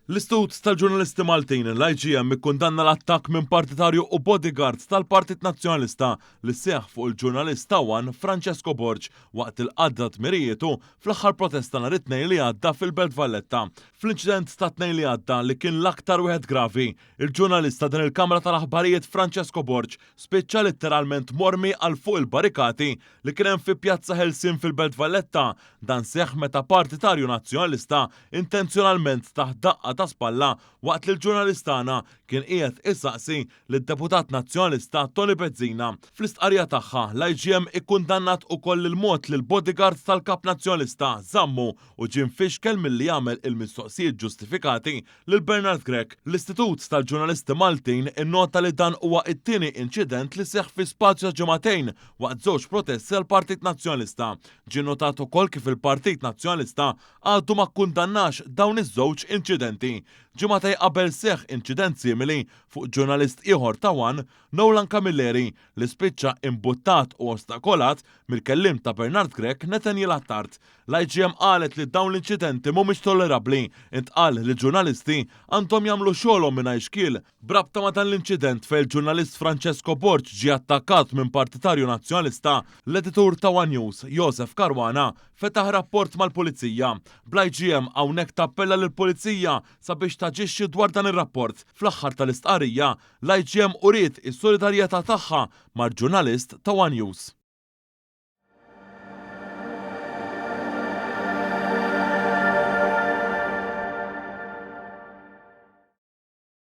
L-Istitut tal-Ġurnalisti Maltin, l-IGM, ikkundanna l-attakk minn partitarju u bodyguard tal-Partit Nazzjonalista li seħħ fuq il-ġurnalist tawan Francesco Borg waqt il-qadda tmirietu fl-aħħar protesta nhar it-tnejn li għadda fil-Belt Valletta. Fl-inċident ta' tnejn li għadda li kien l-aktar wieħed gravi, il-ġurnalista din il-Kamra tal-Aħbarijiet Francesco Borg spiċċa letteralment mormi għal fuq il-barikati li kien hemm fi Pjazza Helsin fil-Belt Valletta. Dan seħħ meta partitarju nazzjonalista intenzjonalment taħt daqqa ta' spalla waqt li l-ġurnalistana kien qiegħed issaqsi lid-deputat nazzjonalista Tony Bezzina. Fl-istqarrija tagħha l-IGM ikkundannat ukoll il-mod li l-bodyguard tal-kap nazzjonalista żammu u ġie mfixkel milli jagħmel il-mistoqsijiet ġustifikati lil Bernard Grech. L-Istitut tal-Ġurnalisti Maltin innota li dan huwa t-tieni inċident li seħħ fi spazju ġimagħtejn waqt żewġ protesti għall-Partit Nazzjonalista. Ġie notat ukoll kif il-Partit Nazzjonalista għadu ma kkundannax dawn iż-żewġ inċidenti. Ġimgħatej qabel seħħ inċident simili fuq ġurnalist ieħor tawan, Nolan Camilleri, li spiċċa imbuttat u ostakolat mill-kellim ta' Bernard Grech Nathaniel Attard. L-IGM qalet li dawn l-inċidenti mhumiex tollerabbli, intqal li ġurnalisti għandhom jagħmlu xogħolhom mingħajr xkiel. Brabta ma' dan l-inċident fejn il-ġurnalist Francesco Borg ġie attakkat minn partitarju nazzjonalista, l-editur ta' One News, Joseph Caruana, fetaħ rapport mal-Pulizija. Bl-IGM hawnhekk tappella lill-Pulizija sabiex taġixxi dwar dan ir-rapport. Fl-aħħar tal-istqarrija, l-IGM uriet is-solidarjetà tagħha mal-ġurnalist ta' One News.